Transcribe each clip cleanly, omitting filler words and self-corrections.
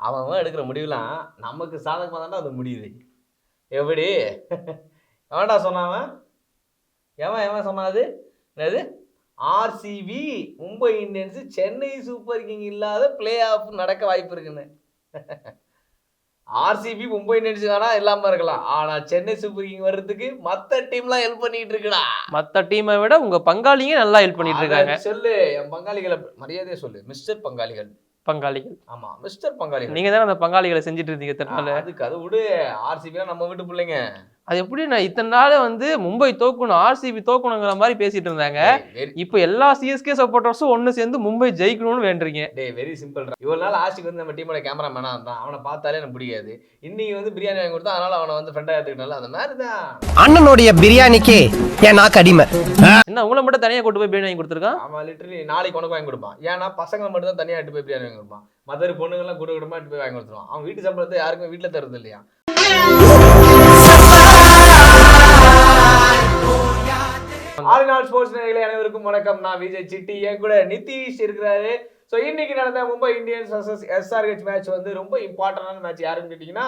அவன் எடுக்கிற முடிவுலாம் நமக்கு சாதகமாக தாண்டா அது முடியுது. எப்படி எவன்டா சொன்னான்? எவன் சொன்னாது? என்னது RCB Mumbai Indians Chennai super king இல்லாத பிளே ஆஃப் நடக்க வாய்ப்பு இருக்குன்னு. ஆர்சிபி மும்பை இந்தியன்ஸ் வேணா இல்லாம இருக்கலாம், ஆனா சென்னை சூப்பர் கிங் வர்றதுக்கு மத்த டீம்லாம் ஹெல்ப் பண்ணிட்டு இருக்குடா. மத்த டீமை விட உங்க பங்காளிங்க நல்லா ஹெல்ப் பண்ணிட்டு இருக்காங்க. சொல்லு என் பங்காளிகளை மரியாதையா சொல்லு. மிஸ்டர் பங்காளிகள். ஆமா மிஸ்டர் பங்காளிகள். நீங்க தானே அந்த பங்காளிகளை செஞ்சுட்டு இருந்தீங்க தட்டால. அதுக்கு அது விடு, ஆர்சிபி நம்ம வீட்டு பிள்ளைங்க. அது எப்படி நான் இத்தனை நாள் மும்பை தோக்கணும் ஆர்சிபி தோக்கணுங்கிற மாதிரி பேசிட்டு இருந்தாங்க. இப்போ எல்லா சிஎஸ்கே சப்போர்ட்டர்ஸும் ஒன்னு சேர்ந்து மும்பை ஜெயிக்கணும்னு வேண்டுறீங்க. Very simple. இவ்வளவு நாள் ஆர்சிபி நம்ம டீமோட கேமராமேனா இருந்தான், அவனை பார்த்தாலே எனக்கு பிடிக்காது. இன்னைக்கு பிரியாணி வாங்கி கொடுத்தா, அதனால அவனை ஃப்ரெண்டா எடுத்துக்கிட்டால அந்த மாதிரி தான். அண்ணனுடைய பிரியாணிக்கே ஏன் நாக்கு அடிமை. என்ன உங்களை மட்டும் தனியா கொண்டு போய் பிரியாணி வாங்கி கொடுத்துருக்கான்? அவன் லிட்டரலி நாளைக்கு உனக்கு வாங்கி கொடுப்பான். ஏன்னா பசங்களை மட்டும் தான் தனியா எடுத்து போய் பிரியாணி வாங்கி கொடுப்பான். மற்ற பொண்ணுங்கெல்லாம் கூட விடமா எடுத்து போய் வாங்கி கொடுத்துருவான். அவன் வீட்டு சம்பளத்தை யாருக்கும் வீட்டுல தருது இல்லையா. ஆலிநாள் ஸ்போர்ட்ஸ் நேயர்களே அனைவருக்கும் வணக்கம். நான் விஜய் சிட்டி, என் கூட நிதிஷ் இருக்கிறாரு. ஸோ இன்னைக்கு நடந்த Mumbai Indians vs SRH match ரொம்ப இம்பார்ட்டன்டான மேட்ச். யாருன்னு கேட்டீங்கன்னா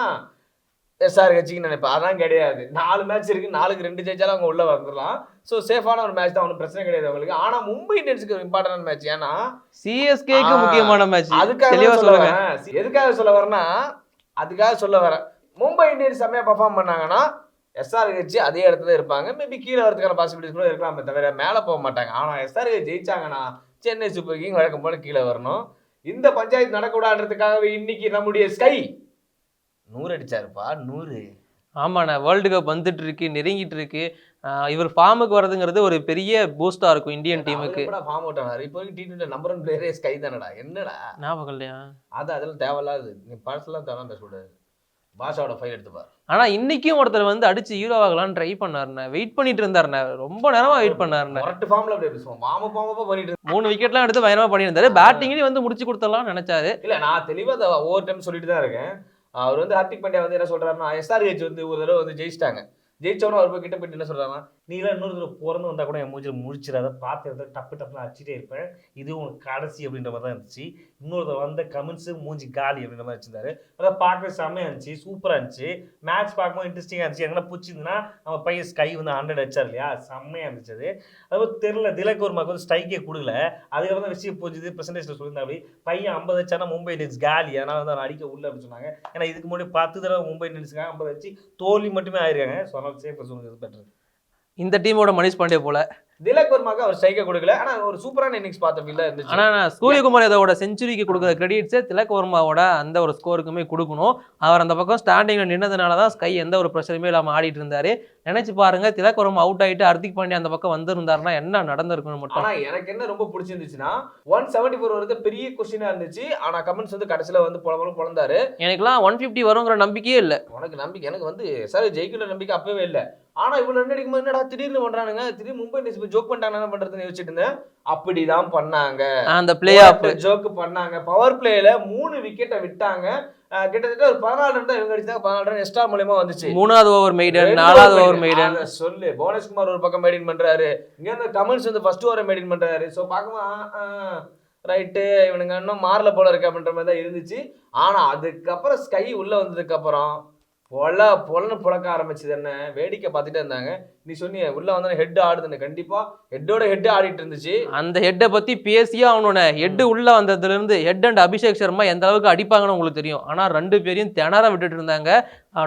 SRHக்கு நினைப்பேன். அதான் கிடையாது. 4 மேட்ச் இருக்கு, 4க்கு 2 ஜெயிச்சாலும் அவங்க உள்ள வந்துடலாம். ஸோ சேஃபான ஒரு மேட்ச் தான், ஒன்றும் பிரச்சனை கிடையாது அவங்களுக்கு. ஆனா மும்பை இந்தியன்ஸுக்கு ஒரு இம்பார்ட்டன்டான மேட்ச். ஏன்னா சிஎஸ்கேக்கு முக்கியமான மேட்ச். அதுக்காக சொல்லுங்க. எதுக்காக சொல்ல வரேன்னா, அதுக்காக சொல்ல வரேன். மும்பை இந்தியன்ஸ் செம்மையா பர்ஃபார்ம் பண்ணாங்கன்னா SRH அதே இடத்துல இருப்பாங்க. மேபி கீழே வரதுக்கான பாசிபிலிட்டிஸ் கூட இருக்கலாமே தவிர மேலே போக மாட்டாங்க. ஆனால் SRH ஜெயிச்சாங்கன்னா சென்னை சூப்பர் கிங் வழக்கம் போல கீழே வரணும். இந்த பஞ்சாயத்து நடக்கூடாதுன்றதுக்காகவே இன்னைக்கு நம்முடைய ஸ்கை 100 அடிச்சாருப்பா. 100. ஆமாண்ணா, வேர்ல்டு கப் வந்துட்டு இருக்கு, நெருங்கிட்டு இருக்கு. இவர் ஃபார்முக்கு வர்றதுங்கிறது ஒரு பெரிய பூஸ்டா இருக்கும் இந்தியன் டீமுக்கு. ஃபார்ம் அவுட் ஆனாரு. இப்போ T20 நம்பர் 1 பிளேயரே ஸ்கை தானடா. என்னடா ஞாபகம் இல்லையா? அதெல்லாம் தேவையில்லாது. நீ பர்சனலாக தேவை பேசக்கூடாது. பாஷாவோட ஃபைல் எடுத்துப்பார். ஆனா இன்னைக்கும் ஒருத்தர் அடிச்சு ஹீரோவாகலான்னு ட்ரை பண்ணாருண்ணே. வெயிட் பண்ணிட்டு இருந்தாருண்ணே, ரொம்ப நேரமா வெயிட் பண்ணாருண்ணே. கரெக்ட் ஃபார்ம்ல அப்படியே பேசுவோம். வாம பண்ணிட்டு 3 விக்கெட்லாம் எடுத்து பயங்கரமா பண்ணியிருந்தாரு. பேட்டிங்லயும் முடிச்சு கொடுத்தலாம் நினைச்சாரு. இல்ல, நான் தெளிவா ஓவர் டைம் சொல்லிட்டு தான் இருக்கேன். அவர் ஹார்திக் பாண்டியா என்ன சொல்றாருன்னா, SRH ஒரு தடவை ஜெயிச்சிட்டாங்க. ஜெயிச்சவனும் அவர் கிட்ட போயிட்டு என்ன சொல்றாங்கன்னா, நீலாம் இன்னொரு தடவை பிறந்து வந்தா கூட என் மூஞ்சில முடிச்சிடாத, பார்த்து டப்பு அடிச்சுட்டே இருப்பேன், இது உனக்கு கடைசி அப்படின்ற மாதிரி தான் இருந்துச்சு. இன்னொரு தடவை வந்த கமெண்ட்ஸ் மூஞ்சி காலி அப்படின்ற மாதிரி வச்சிருந்தாரு. அதை பார்க்கவே செம்மையா இருந்துச்சு, சூப்பரா இருந்துச்சு. மேட்ச் பார்க்கும்போது இன்ட்ரெஸ்டிங்கா இருந்துச்சு. எங்கன்னா பிடிச்சிருந்துன்னா நம்ம பையன் ஸ்கை 100 அடிச்சார் இல்லையா, செம்மையா இருந்துச்சு. அது தெரியல, திலக் வர்மாக்கு ஸ்ட்ரைக்கே கொடுக்கல. அதுக்கப்புறம் தான் விஷயம் போச்சு. பிரசன்டேஜ்ல சொல்லியிருந்தா அப்படி பையன் 50 அடிச்சானா மும்பை இந்தியன்ஸ் காலி, அதனால வந்து அடிக்க உள்ள அப்படின்னு சொன்னாங்க. ஏன்னா இதுக்கு முன்னாடி 10 தடவை மும்பை இந்தியன்ஸுக்காக 50 அடிச்சு தோல்வி மட்டுமே ஆயிருக்காங்க. இந்த டீமோட மனிஷ் பாண்டே போல திலக் வர்மாக்கு அவர் ஸ்ட்ரைக்கை கொடுக்கல. ஆனா ஒரு சூப்பரான இன்னிங்ஸ் பார்த்த ஃபீல் இருந்துச்சு. ஆனா சூரியகுமார் யாதவோட செஞ்சுரிக்கு கொடுக்குற கிரெடிட்ஸே திலக் வர்மாவோட அந்த ஒரு ஸ்கோருக்குமே கொடுக்கணும். அவர் அந்த பக்கம் ஸ்டாண்டிங்ல நின்னதுனால தான் ஸ்கை எந்த ஒரு ப்ரெஷருமே இல்லாமல் ஆடிட்டு இருந்தாரு. நினைச்சு பாருங்க, திலக் வர்மா அவுட் ஆயிட்டு ஹார்திக் பாண்டியா அந்த பக்கம் வந்திருந்தாருன்னா என்ன நடந்திருக்கணும் மட்டும். ஆனா எனக்கு என்ன ரொம்ப பிடிச்சிருந்துச்சுன்னா 174 வருது பெரிய கொஸ்டினா இருந்துச்சு. ஆனா கமெண்ட்ஸ் கடைசியில பொழந்தாரு. எனக்குலாம் 150 வருங்கிற நம்பிக்கையே இல்லை. உனக்கு நம்பிக்கை, எனக்கு சார் ஜெயிக்கிற நம்பிக்கை அப்பவே இல்லை. ஆனா இவ்வளவு ரன் அடிக்கும்போது என்னடா திடீர்னு பண்றானுங்க, திடீர்னு மும்பை இந்தியன்ஸ் ஜோக் பண்ணிட்டாங்க, என்ன பண்றதுன்னு யோசிச்சுட்டு இருந்தேன். அப்படிதான் பண்ணாங்க. அந்த பிளே ஆஃப் ஜோக் பண்ணாங்க. பவர் பிளேல 3 விக்கெட்டை விட்டாங்க. கிட்டத்தட்ட ஒரு 14 ரன் தான் இவங்க அடிச்சாங்க. 14 ரன் எக்ஸ்ட்ரா மூலமா வந்துச்சு. 3வது ஓவர் மெய்டன், 4வது ஓவர் மெய்டன். சொல்லு, புவனேஷ்குமார் ஒரு பக்கம் மெயின்டைன் பண்றாரு. இங்க இருந்து கமெண்ட்ஸ் ஃபர்ஸ்ட் ஓவர் மெயின்டைன் பண்றாரு. சோ பாக்கும்போது ரைட்டு, இவனுங்க இன்னும் மாறல போல இருக்கு அப்படின்ற மாதிரி தான் இருந்துச்சு. ஆனா அதுக்கப்புறம் ஸ்கை உள்ள வந்ததுக்கு அப்புறம் பொலன்னு புழக்க ஆரம்பிச்சது. என்ன வேடிக்கை பார்த்துட்டே இருந்தாங்க. நீ சொன்னிய உள்ள வந்தா ஹெட் ஆடுதுன்னு, கண்டிப்பா ஹெட்டோட ஹெட் ஆடிட்டு இருந்துச்சு. அந்த ஹெட்டை பத்தி பேசியே அவனோட ஹெட் உள்ள வந்ததுல இருந்து ஹெட் அண்ட் அபிஷேக் சர்மா எந்த அளவுக்கு அடிப்பாங்கன்னு உங்களுக்கு தெரியும். ஆனா 2 பேரையும் திணற விட்டுட்டு இருந்தாங்க.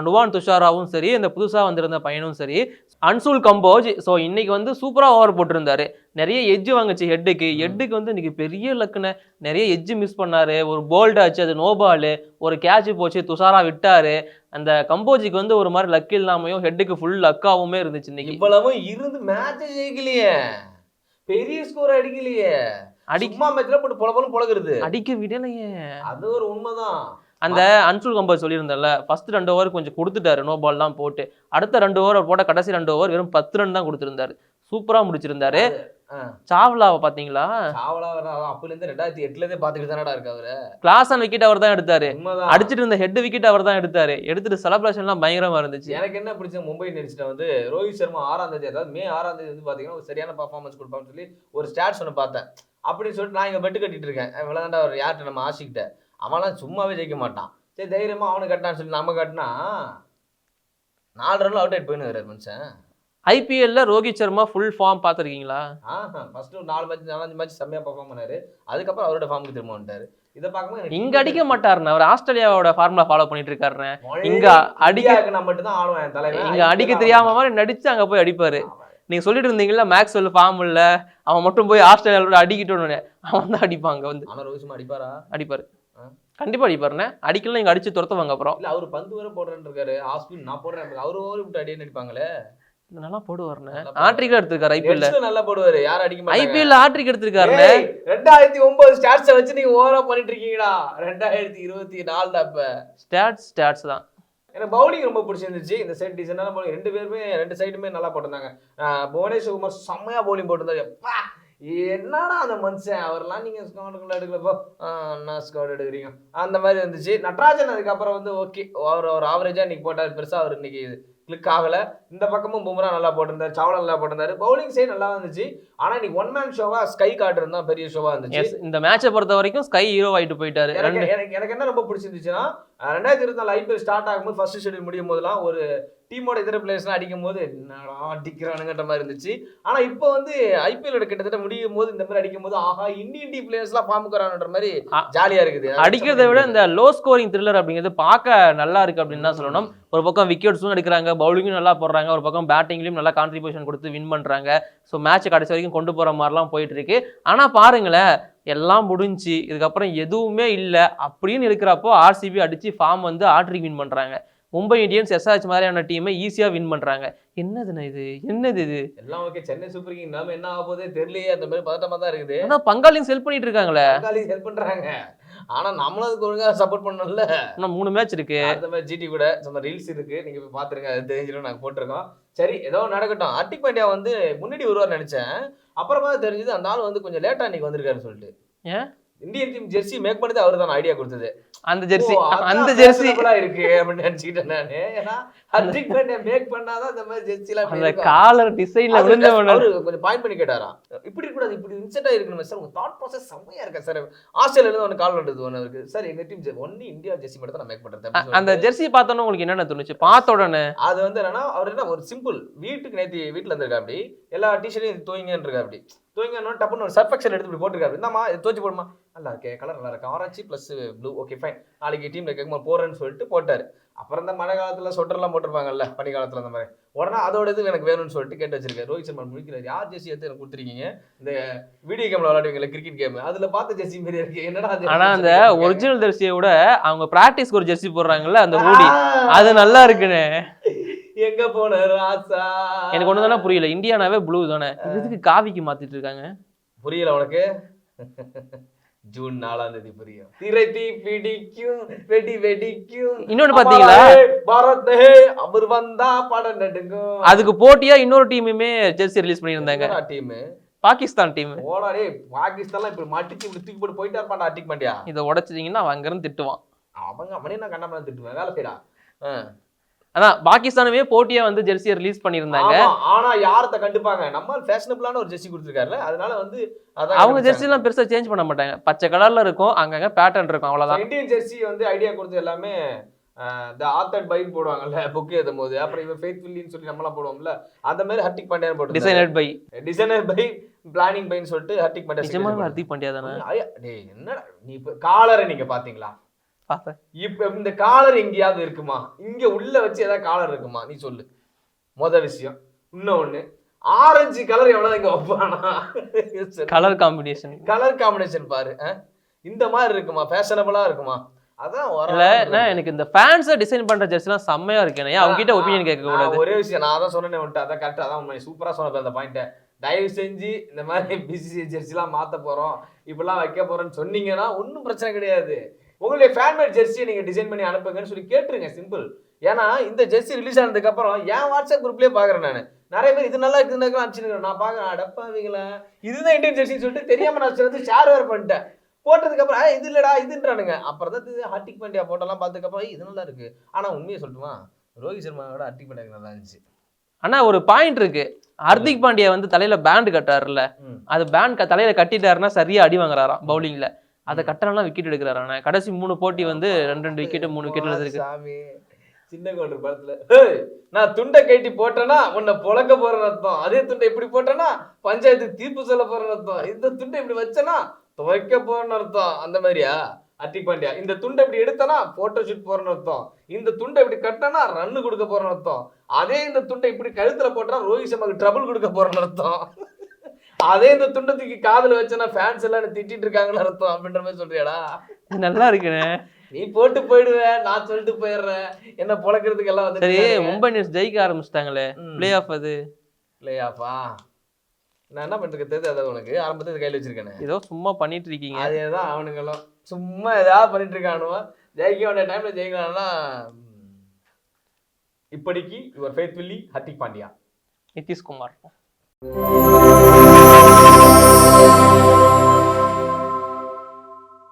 நுவான் துஷாராவும் சரி, இந்த புதுசா வந்திருந்த பையனும் சரி, அன்சுல் கம்போஜ். ஸோ இன்னைக்கு சூப்பரா ஓவர் போட்டிருந்தாரு. நிறைய எட்ஜ் வாங்குச்சு ஹெட்டுக்கு. இன்னைக்கு பெரிய லக்குன்னு நிறைய எட்ஜ் மிஸ் பண்ணாரு. ஒரு போல்ட் ஆச்சு, அது நோ பால். ஒரு கேட்ச் போச்சு, துஷாரா விட்டாரு. அந்த கம்போஜிக்கு ஒரு மாதிரி லக் இல்லாமையும் ஹெட்டுக்கு ஃபுல் லக்காவுமே இருந்துச்சு. இன்னைக்கு இவ்வளவும் இருந்து மேட்ச் ஜெயிக்கலையே, பெரிய ஸ்கோர் அடிக்கலையே, அடிக்குமா மேட்ச்ல போட்டு பொலகிறது அடிக்க விடலையே. அது ஒரு உண்மைதான். அந்த அன்சுல் கம்போஜ் சொல்லியிருந்தல, ஃபர்ஸ்ட் 2 ஓவர் கொஞ்சம் கொடுத்துட்டாரு, நோ பால் தான் போட்டு. அடுத்த 2 ஓவர் போட்ட கடைசி 2 ஓவர் வெறும் 10 ரன் தான் கொடுத்திருந்தாரு. சூப்பரா முடிச்சிருந்தாரு. சாவ்லாவை பாத்தீங்களா? சாவ்லா அப்பல இருந்து 2008ல பாத்துட்டு தானடா இருக்கு. அவரு கிளாஸ் அண்ட் விக்கெட் அவர் தான் எடுத்தாரு. அடிச்சிட்டு இருந்த ஹெட் விக்கெட் அவர் தான் எடுத்தாரு. எடுத்துட்டு செலிப்ரேஷன் எல்லாம் பயங்கரமா இருந்துச்சு. எனக்கு என்ன பிடிச்ச மும்பை இந்தியன்ஸ்ல ரோஹித் சர்மா 6ஆம் தேதி, அதாவது மே 6ஆம் தேதி பாத்தீங்கன்னா ஒரு சரியான பர்ஃபார்மன்ஸ் கொடுப்பான்னு சொல்லி ஒரு ஸ்டாட்ஸ் ஒன்று பார்த்தேன். அப்படின்னு சொல்லிட்டு நான் இங்கே பெட்டு கட்டிட்டு இருக்கேன். விளையாண்டா ஒரு யார்கிட்ட நம்ம ஆசிக்கிட்ட அவன்லாம் சும்மாவே ஜெயிக்க மாட்டான். சரி தைரியமா அவனுக்கு கட்டினான்னு சொல்லி நம்ம கட்டினா 4 ரன்ல அவுட் ஆயிட்டு போயின்னு மனுஷன். ஐபிஎல்ல ரோஹித் சர்மா ஃபுல் ஃபார்ம் பார்த்துருக்கீங்களா? ஃபர்ஸ்ட் ஒரு 4 மேட்ச் செம்மையா பெர்ஃபார்ம் பண்ணாரு. அதுக்கப்புறம் அவரோட ஃபார்முக்கு திரும்ப வந்துட்டாரு. இதை பார்க்கும்போது இங்க அடிக்க மாட்டாருண்ணே, அவர் ஆஸ்திரேலியாவோட ஃபார்முலா ஃபாலோ பண்ணிட்டு இருக்காருண்ணே. இங்க அடிக்க நான் மட்டும் தான் ஆடுவேன் தலைவன். இங்க அடிக்க தெரியாம மாதிரி நடிச்சு அங்க போய் அடிப்பாரு. நீங்க சொல்லிட்டு இருந்தீங்கல்ல மேக்ஸ்வெல் ஃபார்ம் இல்ல, அவன் மட்டும் போய் ஆஸ்திரேலியாவோட அடிக்கிட்டோன்னு அவன் தான் அடிப்பாங்க வந்து. ஆனா ரோஹித் சர்மா அடிப்பாரா? அடிப்பாரு, கண்டிப்பா அடிப்பாருண்ணே. அடிக்கலாம் இங்க அடிச்சு துரத்துவாங்க. அப்புறம் இல்ல அவரு பந்து வர போடுறேன்னு இருக்காரு. ஆஸ்பின் நான் போடுறேன், அவரு ஓவர் விட்டு அடியே அடிப்பாங்களே. நல்லா போடுவாருண்ணே. ஆட்ரிக் எடுத்திருக்காரு ஐபிஎல்ல. நல்லா போடுவாரு, யாரும் அடிக்க மாட்டாங்க. ஐபிஎல்ல ஆட்ரிக் எடுத்திருக்காருண்ணே. 2009 ஸ்டாட்ஸ் வச்சு நீங்க ஓவரா பண்ணிட்டு இருக்கீங்கடா. 2024 அப்ப ஸ்டாட்ஸ் தான். எனக்கு பவுலிங் ரொம்ப பிடிச்சிருந்துச்சு. இந்த சைடு டிசைனான பவுலிங், ரெண்டு சைடுமே நல்லா போட்டிருந்தாங்க. புவனேஸ்வர் குமார் செம்மையா பவுலிங் போட்டிருந்தாரு. என்னடா அந்த மனுஷன், அவர்லாம் நீங்க ஸ்கவுண்டுக்குள்ள எடுக்கலப்போ நான் ஸ்கவுட் எடுக்கிறீங்க அந்த மாதிரி இருந்துச்சு. நட்ராஜன் அதுக்கப்புறம் வந்து ஓகே, அவர் ஆவரேஜா இன்னைக்கு போட்டார். பெருசா அவர் இன்னைக்கு கிளிக் ஆகல. இந்த பக்கமும் பும்ரா நல்லா போட்டிருந்தாரு, சாவ்லா நல்லா போட்டிருந்தாரு. பவுலிங் சைடு நல்லா இருந்துச்சு. ஆனா இன்னைக்கு ஒன் மேன் ஷோவா ஸ்கை காட்டுறது தான் பெரிய ஷோவா இருந்துச்சு. இந்த மேட்சை பொறுத்த வரைக்கும் ஸ்கை ஹீரோ ஆயிட்டு போயிட்டாரு. எனக்கு என்ன ரொம்ப பிடிச்சிருந்துச்சுன்னா 2024 ஐபிஎல் ஸ்டார்ட் ஆகும்போது ஃபர்ஸ்ட் ஷெட்யூல் முடியும் போதெல்லாம் ஒரு டீமோட இதர பிளேயர்ஸ்லாம் அடிக்கும் போது என்னடா அடிக்கிறானுங்கன்ற மாதிரி இருந்துச்சு. ஆனா இப்போ வந்து ஐபிஎல் கிட்டத்தட்ட முடியும் போது இந்த மாதிரி அடிக்கும் போது ஆஹா இந்தியன் டீம் பிளேயர்ஸ்லாம் ஃபார்முக்கு வரானுன்ற மாதிரி ஜாலியா இருக்குது. அடிக்கிறத விட இந்த லோ ஸ்கோரிங் த்ரில்லர் அப்படிங்கிறது பார்க்க நல்லா இருக்கு அப்படின்னு தான் சொல்லணும். ஒரு பக்கம் விக்கெட்ஸும் எடுக்கிறாங்க, பவுலிங்கும் நல்லா போடுறாங்க, ஒரு பக்கம் பேட்டிங்லயும் நல்லா கான்ட்ரிபியூஷன் கொடுத்து வின் பண்றாங்க. ஸோ மேட்ச் கடைசி வரைக்கும் கொண்டு போற மாதிரிலாம் போயிட்டு இருக்கு. ஆனா பாருங்களேன், எல்லாம் முடிஞ்சு இதுக்கப்புறம் எதுவுமே இல்லை அப்படின்னு இருக்கிறப்போ ஆர்சிபி அடிச்சு ஃபார்ம் வந்து ஆட்ரிக் வின் பண்றாங்க. மும்பை இந்தியன்ஸ் எஸ்ஆர்எச் மாதிரியான டீமை ஈஸியா வின் பண்றாங்க. என்னதுண்ணா இது, என்னது இது எல்லாம்? ஓகே, சென்னை சூப்பர் கிங் நாம என்ன ஆக போதே தெரியலையே, அந்த மாதிரி பதட்டமா தான் இருக்குது. ஆனா பங்காளியும் செல் பண்ணிட்டு இருக்காங்களே. பங்காளி ஹெல்ப் பண்றாங்க, ஆனா நம்மளும் அதுக்கு ஒழுங்கா சப்போர்ட் பண்ணணும்ல. ஆனா 3 மேட்ச் இருக்கு, அந்த மாதிரி ஜிடி கூட நம்ம ரீல்ஸ் இருக்கு, நீங்க போய் பாத்துருங்க, அது தெரிஞ்சிடும். நாங்க போட்டிருக்கோம். சரி ஏதோ நடக்கட்டும். ஹர்திக் பாண்டியா வந்து முன்னாடி வருவார்னு நினைச்சேன், அப்புறமா தெரிஞ்சது அந்த ஆள் வந்து கொஞ்சம் லேட்டா இன்னைக்கு வந்திருக்காருன்னு சொல்லிட்டு. ஏன் இந்தியன் டீம் ஜெர்சி மேக் பண்ணது அவர் தான் ஐடியா கொடுத்தது. அந்த ஜெர்சி இருக்கு அப்படின்னு நினைச்சுக்கிட்டேன் நானு. ஏன்னா ஹர்திக் பாண்டியா மேக் பண்ணாதான் இந்த மாதிரி ஜெர்சி எல்லாம் அந்த காலர் டிசைன்ல அவரு கொஞ்சம் பாயிண்ட் பண்ணி கேட்டாராம், இப்படி கூடாது, இப்படி இன்சென்டா இருக்கணும் சார், உங்க தாட் ப்ராசஸ் செம்மையா இருக்கா சார். ஆஸ்திரேலியால இருந்து ஒன்னு கால் வந்தது ஒன்னு இருக்கு சார், எங்க டீம் ஒன்லி இந்தியா ஜெர்சி மட்டும் தான் நான் மேக் பண்றது. அந்த ஜெர்சி பார்த்தோன்னு உங்களுக்கு என்னென்ன தோணுச்சு பார்த்த உடனே? அது வந்து என்னன்னா அவர் என்ன ஒரு சிம்பிள் வீட்டுக்கு நேற்று வீட்டுல இருந்திருக்கா, அப்படி எல்லா டிஷர்ட்டையும் தூய்ங்கன்னு இருக்கா, அப்படி தூய்ங்க டப்புன்னு ஒரு சர்ஃபெக்ஷன் எடுத்து இப்படி போட்டுருக்காரு. இந்தாமா தோச்சு போடுமா, நல்லா இருக்கே, கலர் நல்லா இருக்கு, orange plus blue, okay fine, நாளைக்கு டீம்ல கேட்கும்போது போறேன்னு சொல்லிட்டு போட்டாரு. அப்புறம் இந்த மழை காலத்துல சொட்டர்லாம் போட்டிருப்பாங்கல்ல, பனி காலத்துல அந்த மாதிரி, உடனே அதோட இது எனக்கு வேணும்னு சொல்லிட்டு கேட்டு வச்சிருக்காரு. ரோஹித் சர்மா முடிக்கிறாரு, யார் ஜெர்சி எடுத்து எனக்கு கொடுத்துருக்கீங்க, இந்த வீடியோ கேம்ல விளையாடுவீங்கல்ல கிரிக்கெட் கேம், அதுல பார்த்த ஜெர்சி மாதிரி இருக்கு, என்னடா. ஆனா அந்த ஒரிஜினல் ஜெர்சியை விட அவங்க பிராக்டிஸ்க்கு ஒரு ஜெர்சி போடுறாங்கல்ல அந்த ஹூடி, அது நல்லா இருக்குன்னு. எங்க போன ராசா, எனக்கு ஒண்ணு தானே புரியல, இந்தியானாவே ப்ளூ தானே, இதுக்கு காவிக்கு மாத்திட்டு இருக்காங்க. புரியல உனக்கு? ஜூன் 4ஆம் தேதி புரியும். திரைத்தி பிடிக்கும் வெடி வெடிக்கும். இன்னொன்னு பாத்தீங்களா, பாரத் அவர் வந்தா படம் நடுங்கும். அதுக்கு போட்டியா இன்னொரு டீமுமே ஜெர்சி ரிலீஸ் பண்ணியிருந்தாங்க. Team Pakistan team. ஓடாடே, பாகிஸ்தான்லாம் இப்படி மாட்டிச்சு இப்படி தூக்கி போட்டு போயிட்டா இருப்பான்டா ஹர்திக் பாண்டியா. இதை உடைச்சிட்டீங்கன்னா அவன் அங்கிருந்து திட்டுவான். அவங்க அவனே நான் கண்டாம திட்டுவேன், வேலை செய்யடா. அதான் பாகிஸ்தானுமே போட்டியா வந்து ஜெர்சியை ரிலீஸ் பண்ணியிருந்தாங்க. ஆனா யாரத்த கண்டுப்பாங்க, நம்ம ஃபேஷனபிளான ஒரு ஜெர்சி கொடுத்துருக்காருல, அதனால வந்து அவங்க ஜெர்சி எல்லாம் பெருசா சேஞ்ச் பண்ண மாட்டாங்க, பச்சை கலர்ல இருக்கும், அங்கங்க பேட்டர்ன் இருக்கும், அவ்வளவுதான். இந்தியன் ஜெர்சி வந்து ஐடியா கொடுத்து எல்லாமே இந்த ஆத்தர்ட் பைன்னு போடுவாங்கல்ல புக் எழுதும் போது, அப்புறம் இவன் ஃபெய்த்ஃபுல்லின்னு சொல்லி நம்மளாம் போடுவோம்ல, அந்த மாதிரி ஹர்திக் பாண்டியா போட்டு டிசைனர் பை பிளானிங் பைன்னு சொல்லிட்டு ஹர்திக் பாண்டியா. நிஜமா ஹர்திக் பாண்டியா தானே? டேய் என்னடா நீ இப்ப காலரை நீங்க பாத்தீங்களா? இப்ப இந்த காலர் எங்கேயாவது இருக்குமா? இங்க உள்ள வச்சு ஏதாவது காலர் இருக்குமா? நீ சொல்லு. மொதல் விஷயம். இன்னொன்னு, ஆரஞ்சு கலர் எவ்வளவு இங்க வைப்பானா? கலர் காம்பினேஷன் பாரு, இந்த மாதிரி இருக்குமா? ஃபேஷனபிளா இருக்குமா? அதான் எனக்கு இந்த ஃபேன்ஸை டிசைன் பண்ற ஜெர்சிலாம் செம்மையா இருக்கு. அவங்க கிட்ட ஒப்பீனியன் கேட்க கூடாது. ஒரே விஷயம் நான் அதான் சொன்னேன், அதான் கரெக்டா, அதான் சூப்பரா சொன்ன அந்த பாயிண்ட. தயவு செஞ்சு இந்த மாதிரி பிசிசி ஜெர்சிலாம் மாத்த போறோம், இப்பெல்லாம் வைக்க போறோம்னு சொன்னீங்கன்னா ஒன்றும் பிரச்சனை கிடையாது. உங்களுடைய ஃபேன்மேட் ஜெர்சியை நீங்க டிசைன் பண்ணி அனுப்புங்கன்னு சொல்லி கேட்டுருங்க, சிம்பிள். ஏன்னா இந்த ஜெர்சி ரிலீஸ் ஆனதுக்கு அப்புறம் என் வாட்ஸ்அப் குரூப்லயே பாக்குறேன் நான் நிறைய பேர் இது நல்லா இருக்குன்னு அனுப்பிச்சிருக்கேன். நான் பாக்குறேன், அடப்பாவீங்களா இதுதான் இந்தியன் ஜெர்சின்னு சொல்லிட்டு தெரியாம நான் வந்து ஷேர் வேறு பண்ணிட்டேன். போட்டதுக்கு அப்புறம் இது இல்லடா இதுன்றானுங்க. அப்புறம் தான் ஹர்திக் பாண்டியா போட்டோலாம் பார்த்ததுக்கு அப்புறம் இது நல்லா இருக்கு. ஆனா உண்மையை சொல்லட்டுமா, ரோஹித் சர்மாவோட ஹர்திக் பாண்டியா நல்லா இருந்துச்சு. ஆனா ஒரு பாயிண்ட் இருக்கு, ஹர்திக் பாண்டியா வந்து தலையில பேண்ட் கட்டாருல்ல, ம். அது பேண்ட் தலையில கட்டிட்டாருன்னா சரியா அடி வாங்குறாராம் பவுலிங்ல. அதை கட்டலாம் விக்கெட் எடுக்கிறாரு. கடைசி 3 போட்டி வந்து 2 விக்கெட் 3 விக்கெட் எடுத்திருக்கு. சாமி சின்ன கவுண்டர் படத்துல "ஏய், நான் துண்டை கட்டி போட்டேன்னா உன்னை பொழக்க போறேன்னு அர்த்தம், அதே துண்டை இப்படி போட்டேன்னா பஞ்சாயத்துக்கு தீர்ப்பு சொல்ல போறேன்னு அர்த்தம், இந்த துண்டை இப்படி வச்சேன்னா துவைக்க போறேன்னு அர்த்தம்." அந்த மாதிரியா ஹர்திக் பாண்டியா? இந்த துண்டை இப்படி எடுத்தனா போட்டோ ஷூட் போறேன்னு அர்த்தம், இந்த துண்டை இப்படி கட்டினா ரன்னு கொடுக்க போறேன்னு அர்த்தம், அதே இந்த துண்டை இப்படி கழுத்துல போட்டா ரோஹித் சர்மாக்கு ட்ரபிள் கொடுக்க போறேன்னு அர்த்தம், அதே இந்த துண்டத்துக்கு காதுல வச்சனா ஃபேன்ஸ் எல்லாம் என்னை திட்டிட்டு இருக்காங்கன்னு அர்த்தம் அப்படின்ற மாதிரி சொல்றியாடா? இது நல்லா இருக்குண்ணே. நீ போட்டு போயிடுவ, நான் சொல்லிட்டு போயிடுறேன், என்ன பொழக்கிறதுக்கு எல்லாம் சரி, வந்து மும்பை இந்தியன்ஸ் ஜெயிக்க ஆரம்பிச்சிட்டாங்களே, பிளே ஆஃப் அது இல்லையாப்பா? நான் என்ன பண்றது தெரியாது, அதை உனக்கு ஆரம்பத்தை கையில் வச்சிருக்கேன். ஏதோ சும்மா பண்ணிட்டு இருக்கீங்க. அதேதான் அவனுங்களும் சும்மா ஏதாவது பண்ணிட்டு இருக்கானுவோ. ஜெயிக்க வேண்டிய டைம்ல ஜெயிக்கலாம்னா இப்படிக்கு யுவர் ஃபெய்த்ஃபுல்லி ஹர்திக் பாண்டியா. நிதிஷ்குமார்.